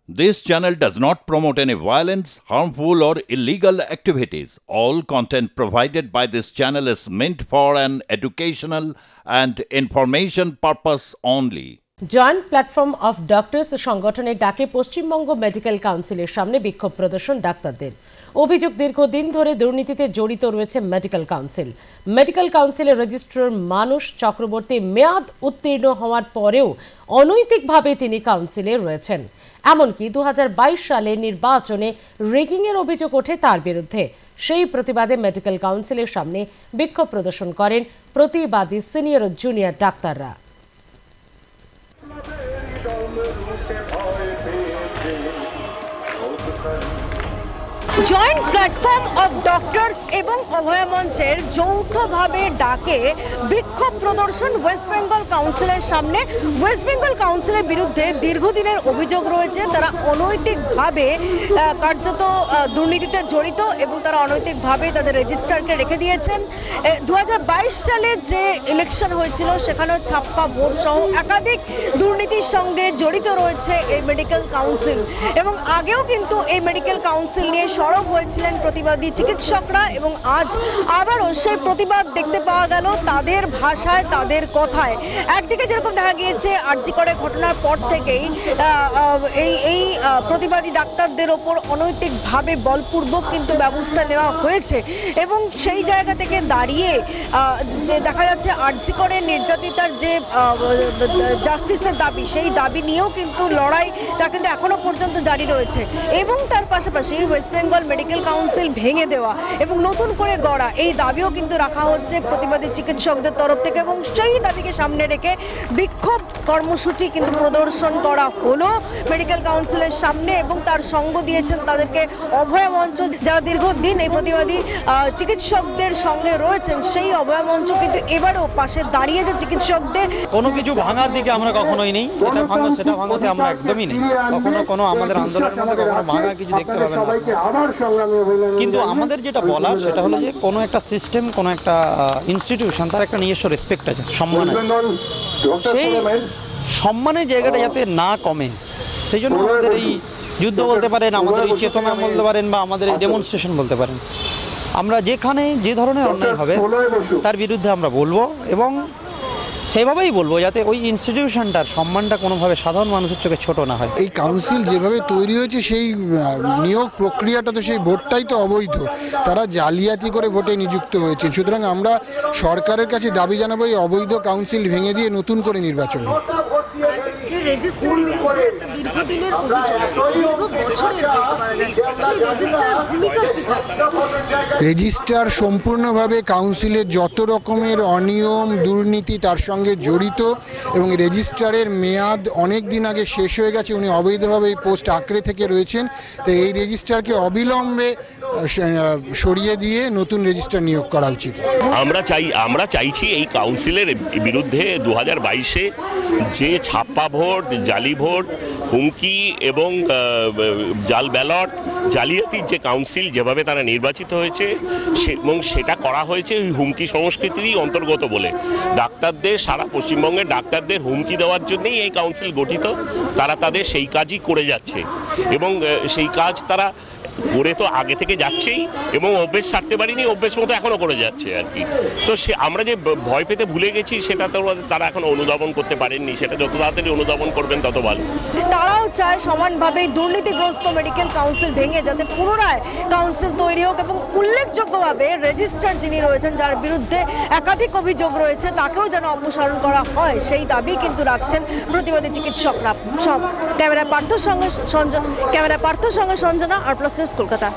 This channel does not promote any violence, harmful, or illegal activities. All content provided by this channel is meant for an educational and information purpose only. Joint platform of doctors সংগঠনের ডাকে Paschimbanga medical কাউন্সিলের সামনে বিক্ষোভ প্রদর্শন ডাক্তারদের। অভিযোগ, দীর্ঘদিন ধরে দুর্নীতিতে জড়িত রয়েছে মেডিকেল কাউন্সিল। মেডিকেল কাউন্সিলের রেজিস্ট্রার মানুষ চক্রবর্তী মেয়াদ উত্তীর্ণ হওয়ার পরেও অনৈতিকভাবে তিনি কাউন্সিলে রয়েছেন। এমনকি ২০২২ সালে নির্বাচনে রেগিংয়ের অভিযোগ ওঠে তার বিরুদ্ধে। সেই প্রতিবাদে মেডিকেল কাউন্সিলের সামনে বিক্ষোভ প্রদর্শন করেন প্রতিবাদী সিনিয়র ও জুনিয়র ডাক্তাররা। জয়েন্ট প্ল্যাটফর্ম অফ ডক্টরস এবং অভয়া মঞ্চের যৌথভাবে ডাকে বিক্ষোভ প্রদর্শন ওয়েস্ট বেঙ্গল কাউন্সিলের সামনে। ওয়েস্ট বেঙ্গল কাউন্সিলের বিরুদ্ধে দীর্ঘদিনের অভিযোগ রয়েছে, তারা অনৈতিকভাবে কার্যত দুর্নীতিতে জড়িত এবং তারা অনৈতিকভাবে তাদের রেজিস্ট্রারকে রেখে দিয়েছেন। ২০২২ সালে যে ইলেকশন হয়েছিল সেখানেও ছাপ্পা ভোট সহ একাধিক দুর্নীতির সঙ্গে জড়িত রয়েছে এই মেডিকেল কাউন্সিল। এবং আগেও কিন্তু এই মেডিকেল কাউন্সিল নিয়ে সরব হয়েছিলেন প্রতিবাদী চিকিৎসকরা এবং আজ আবারও সেই প্রতিবাদ দেখতে পাওয়া গেল তাদের ভাষায়, তাদের কথায়। একদিকে যেরকম দেখা গিয়েছে আরজি করে ঘটনার পর থেকেই এই প্রতিবাদী ডাক্তারদের ওপর অনৈতিকভাবে বলপূর্বক কিন্তু ব্যবস্থা নেওয়া হয়েছে এবং সেই জায়গা থেকে দাঁড়িয়ে যে দেখা যাচ্ছে আরজি করে নির্যাতিতার যে জাস্টিসের দাবি, সেই দাবি নিয়েও কিন্তু লড়াই তা কিন্তু এখনো পর্যন্ত জারি রয়েছে। এবং তার পাশাপাশি ওয়েস্ট বেঙ্গল মেডিকেল কাউন্সিল ভেঙে দেওয়া এবং নতুন করে গড়া, এই দাবিও কিন্তু রাখা হচ্ছে প্রতিবাদী চিকিৎসকদের তরফ থেকে এবং সেই দাবিকে সামনে রেখে বিক্ষোভ কর্মসূচি কিন্তু প্রদর্শন করা হলো মেডিকেল কাউন্সিলের সামনে। এবং তার সঙ্গ দিয়েছেন তাদেরকে অভয়া মঞ্চ, যারা দীর্ঘদিন এই প্রতিবাদী চিকিৎসকদের সঙ্গে রয়েছেন। সেই অভয়া মঞ্চ কিন্তু এবারও পাশে দাঁড়িয়ে যে চিকিৎসকদের কোনো কিছু ভাঙার দিকে আমরা কখনোই নেই, এটা ভাঙো সেটা ভাঙাতে আমরা একদমই নেই। কখনো কোনো আমাদের আন্দোলনের মধ্যে কখনো ভাঙা কিছু দেখতে পাবেন না। কিন্তু আমাদের যেটা বলার সেটা হলো যে কোনো একটা সিস্টেম, কোনো একটা ইনস্টিটিউশন, তার একটা নিজস্ব রেসপেক্ট আছে, সম্মান আছে। সেই সম্মানের জায়গাটা যাতে না কমে, সেই জন্য আমাদের এই যুদ্ধ বলতে পারেন, আমাদের এই চেতনা বলতে পারেন, বা আমাদের এই ডেমনস্ট্রেশন বলতে পারেন। আমরা যেখানে যে ধরনের অন্যায় হবে তার বিরুদ্ধে আমরা বলবো এবং সেইভাবেই বলবো যাতে ওই ইনস্টিটিউশনটার সম্মানটা কোনোভাবে সাধারণ মানুষের চোখে ছোট না হয়। এই কাউন্সিল যেভাবে তৈরি হয়েছে সেই নিয়োগ প্রক্রিয়াটা তো সেই ভোটটাই তো অবৈধ, তারা জালিয়াতি করে ভোটে নিযুক্ত হয়েছে। সুতরাং আমরা সরকারের কাছে দাবি জানাবো এই অবৈধ কাউন্সিল ভেঙে দিয়ে নতুন করে নির্বাচন হোক। যে রেজিস্ট্রার বিরুদ্ধে একটা দীর্ঘদিনের অভিযোগ, দীর্ঘ বছরের সেই রেজিস্ট্রারের ভূমিকা কি থাকছে? রেজিস্ট্রার সম্পূর্ণভাবে কাউন্সিলের যত রকমের অনিয়ম দুর্নীতি তার সঙ্গে জড়িত এবং রেজিস্ট্রারের মেয়াদ অনেক দিন আগে শেষ হয়ে গেছে। উনি অবৈধভাবে এই পোস্ট আঁকড়ে থেকে রয়েছেন। তো এই রেজিস্ট্রারকে অবিলম্বে সরিয়ে দিয়ে নতুন রেজিস্ট্রার নিয়োগ করা উচিত। আমরা চাইছি এই কাউন্সিলের বিরুদ্ধে ২০২২-এ যে ছাপ্পা ভোট, জালি ভোট, হুমকি এবং জাল ব্যালট, জালিয়াতির যে কাউন্সিল যেভাবে তারা নির্বাচিত হয়েছে এবং সেটা করা হয়েছে ওই হুমকি সংস্কৃতিরই অন্তর্গত বলে। ডাক্তারদের, সারা পশ্চিমবঙ্গের ডাক্তারদের হুমকি দেওয়ার জন্যই এই কাউন্সিল গঠিত। তারা তাদের সেই কাজই করে যাচ্ছে এবং সেই কাজ তারা করে তো আগে থেকে যাচ্ছেই এবং অভ্যেস ছাড়তে পারিনি, অভ্যেস মতো এখনও করে যাচ্ছে আর কি। তো আমরা যে ভয় পেতে ভুলে গেছি সেটা তো তারা এখনো অনুধাবন করতে পারেননি। সেটা যত তাড়াতাড়ি অনুধাবন করবেন তত ভালো। তারাও চায় সমানভাবে দুর্নীতিগ্রস্ত মেডিকেল কাউন্সিল ভেঙে যাতে পুনরায় কাউন্সিল তৈরি হোক এবং উল্লেখযোগ্যভাবে রেজিস্ট্রার যিনি রয়েছেন, যার বিরুদ্ধে একাধিক অভিযোগ রয়েছে, তাকেও যেন অপসারণ করা হয়, সেই দাবি কিন্তু রাখছেন প্রতিবাদী চিকিৎসকরা। সব ক্যামেরা পার্থর সঙ্গে সঞ্জনা, আর প্লাস নিউজ, কলকাতা।